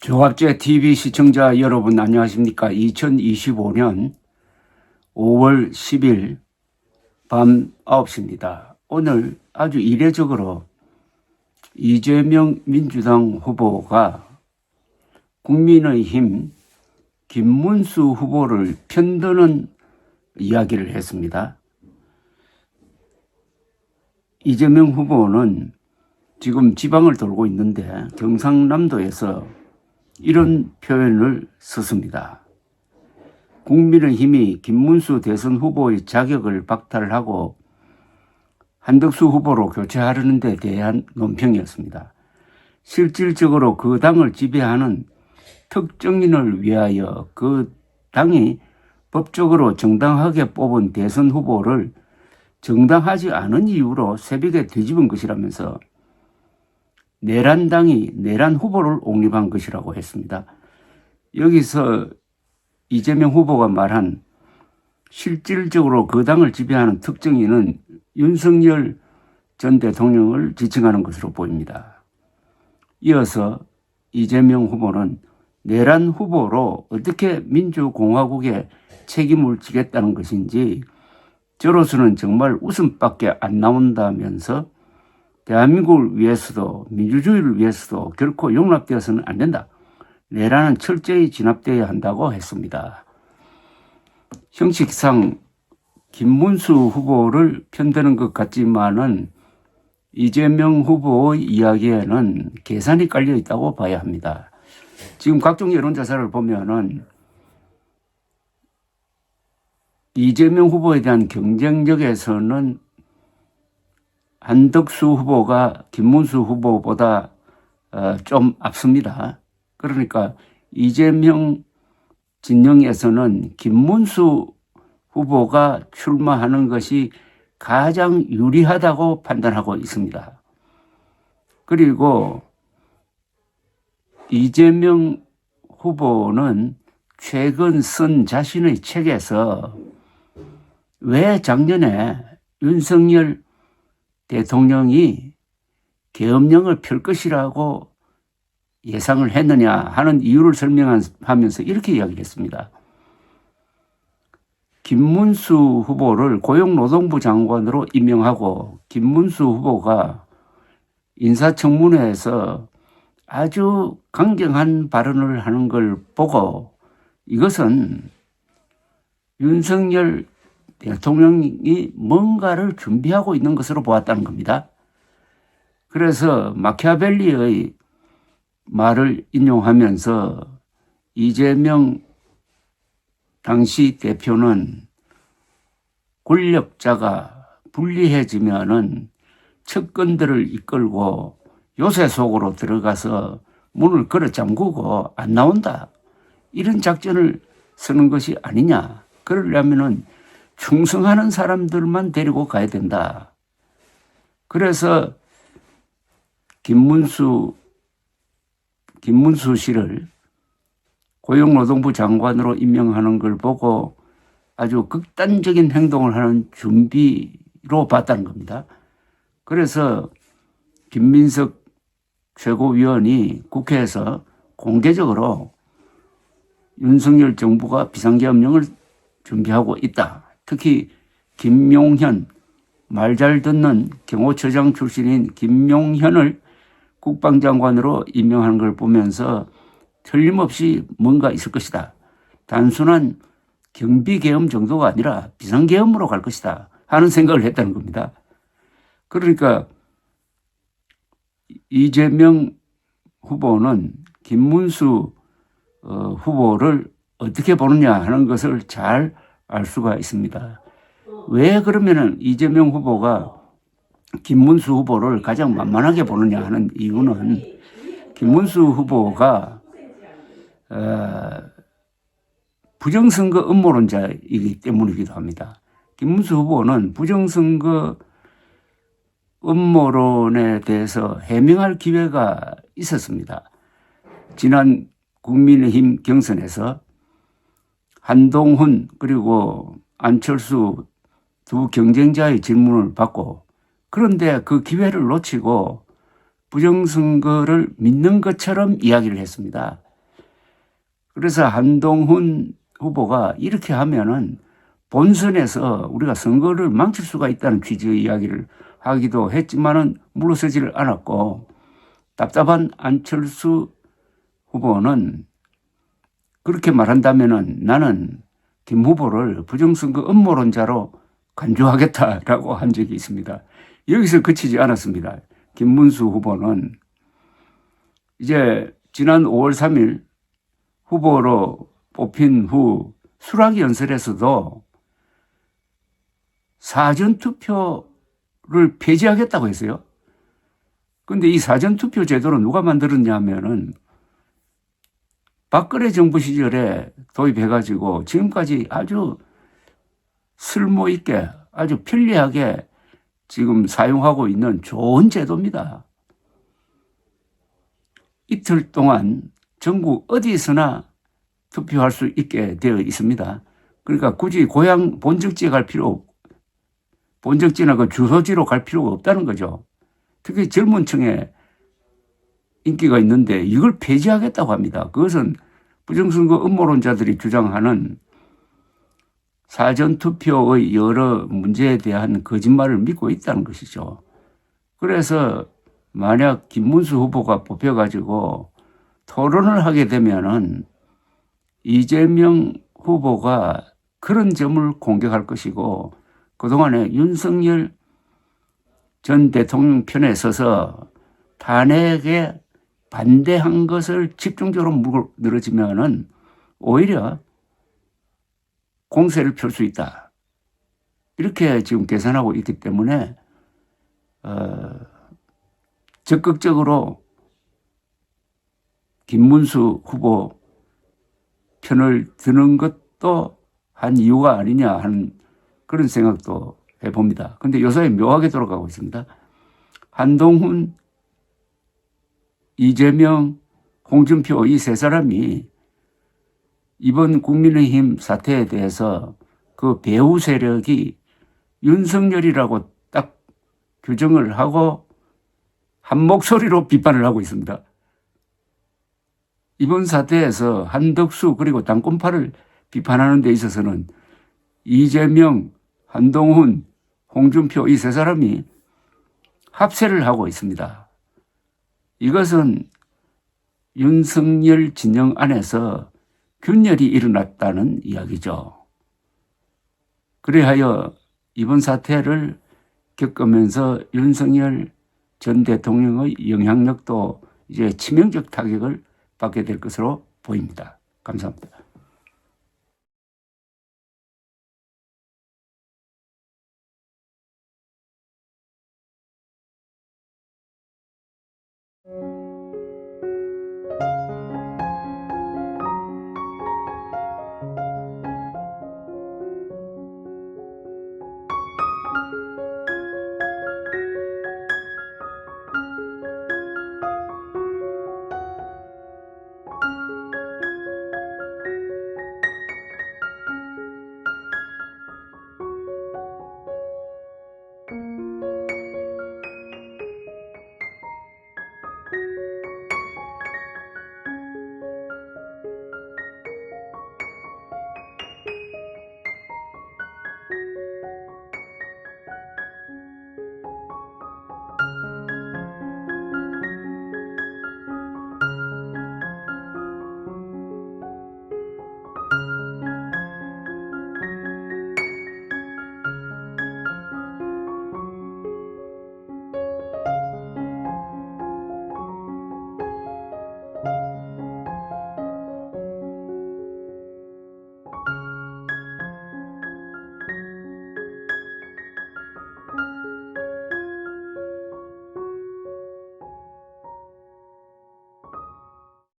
조갑제 TV 시청자 여러분 안녕하십니까? 2025년 5월 10일 밤 9시입니다. 오늘 아주 이례적으로 이재명 민주당 후보가 국민의힘 김문수 후보를 편드는 이야기를 했습니다. 이재명 후보는 지금 지방을 돌고 있는데 경상남도에서 이런 표현을 썼습니다. 국민의힘이 김문수 대선 후보의 자격을 박탈하고 한덕수 후보로 교체하려는 데 대한 논평이었습니다. 실질적으로 그 당을 지배하는 특정인을 위하여 그 당이 법적으로 정당하게 뽑은 대선 후보를 정당하지 않은 이유로 새벽에 뒤집은 것이라면서 내란당이 내란 후보를 옹립한 것이라고 했습니다. 여기서 이재명 후보가 말한 실질적으로 그 당을 지배하는 특정인은 윤석열 전 대통령을 지칭하는 것으로 보입니다. 이어서 이재명 후보는 내란 후보로 어떻게 민주공화국에 책임을 지겠다는 것인지 저로서는 정말 웃음밖에 안 나온다면서 대한민국을 위해서도 민주주의를 위해서도 결코 용납되어서는 안 된다. 내란은 철저히 진압되어야 한다고 했습니다. 형식상 김문수 후보를 편드는 것 같지만은 이재명 후보의 이야기에는 계산이 깔려 있다고 봐야 합니다. 지금 각종 여론조사를 보면은 이재명 후보에 대한 경쟁력에서는 한덕수 후보가 김문수 후보보다 좀 앞섭니다. 그러니까 이재명 진영에서는 김문수 후보가 출마하는 것이 가장 유리하다고 판단하고 있습니다. 그리고 이재명 후보는 최근 쓴 자신의 책에서 왜 작년에 윤석열 대통령이 계엄령을 펼 것이라고 예상을 했느냐 하는 이유를 설명하면서 이렇게 이야기를 했습니다. 김문수 후보를 고용노동부 장관으로 임명하고 김문수 후보가 인사청문회에서 아주 강경한 발언을 하는 걸 보고 이것은 윤석열 대통령이 뭔가를 준비하고 있는 것으로 보았다는 겁니다. 그래서 마키아벨리의 말을 인용하면서 이재명 당시 대표는 권력자가 불리해지면은 측근들을 이끌고 요새 속으로 들어가서 문을 걸어 잠그고 안 나온다. 이런 작전을 쓰는 것이 아니냐. 그러려면은 충성하는 사람들만 데리고 가야 된다. 그래서 김문수 씨를 고용노동부 장관으로 임명하는 걸 보고 아주 극단적인 행동을 하는 준비로 봤다는 겁니다. 그래서 김민석 최고위원이 국회에서 공개적으로 윤석열 정부가 비상계엄령을 준비하고 있다. 특히 김용현, 말 잘 듣는 경호처장 출신인 김용현을 국방장관으로 임명하는 걸 보면서 틀림없이 뭔가 있을 것이다. 단순한 경비계엄 정도가 아니라 비상계엄으로 갈 것이다 하는 생각을 했다는 겁니다. 그러니까 이재명 후보는 김문수 후보를 어떻게 보느냐 하는 것을 잘 알 수가 있습니다. 왜 그러면은 이재명 후보가 김문수 후보를 가장 만만하게 보느냐 하는 이유는 김문수 후보가 부정선거 음모론자이기 때문이기도 합니다. 김문수 후보는 부정선거 음모론에 대해서 해명할 기회가 있었습니다. 지난 국민의힘 경선에서 한동훈 그리고 안철수 두 경쟁자의 질문을 받고 그런데 그 기회를 놓치고 부정선거를 믿는 것처럼 이야기를 했습니다. 그래서 한동훈 후보가 이렇게 하면은 본선에서 우리가 선거를 망칠 수가 있다는 취지의 이야기를 하기도 했지만은 물러서지를 않았고, 답답한 안철수 후보는 그렇게 말한다면은 나는 김 후보를 부정선거 음모론자로 간주하겠다라고 한 적이 있습니다. 여기서 그치지 않았습니다. 김문수 후보는 이제 지난 5월 3일 후보로 뽑힌 후 수락 연설에서도 사전투표를 폐지하겠다고 했어요. 근데 이 사전투표 제도를 누가 만들었냐 하면은 박근혜 정부 시절에 도입해가지고 지금까지 아주 쓸모있게 아주 편리하게 지금 사용하고 있는 좋은 제도입니다. 이틀 동안 전국 어디서나 투표할 수 있게 되어 있습니다. 그러니까 굳이 고향 본적지에 갈 필요, 본적지나 그 주소지로 갈 필요가 없다는 거죠. 특히 젊은 층에 인기가 있는데 이걸 폐지하겠다고 합니다. 그것은 부정선거 음모론자들이 주장하는 사전투표의 여러 문제에 대한 거짓말을 믿고 있다는 것이죠. 그래서 만약 김문수 후보가 뽑혀가지고 토론을 하게 되면은 이재명 후보가 그런 점을 공격할 것이고, 그동안에 윤석열 전 대통령 편에 서서 탄핵에 반대한 것을 집중적으로 늘어지면은 오히려 공세를 펼 수 있다. 이렇게 지금 계산하고 있기 때문에 적극적으로 김문수 후보 편을 드는 것도 한 이유가 아니냐 하는 그런 생각도 해봅니다. 그런데 요새 묘하게 돌아가고 있습니다. 한동훈, 이재명, 홍준표 이 세 사람이 이번 국민의힘 사태에 대해서 그 배후 세력이 윤석열이라고 딱 규정을 하고 한 목소리로 비판을 하고 있습니다. 이번 사태에서 한덕수 그리고 당권파를 비판하는 데 있어서는 이재명, 한동훈, 홍준표 이 세 사람이 합세를 하고 있습니다. 이것은 윤석열 진영 안에서 균열이 일어났다는 이야기죠. 그래하여 이번 사태를 겪으면서 윤석열 전 대통령의 영향력도 이제 치명적 타격을 받게 될 것으로 보입니다. 감사합니다.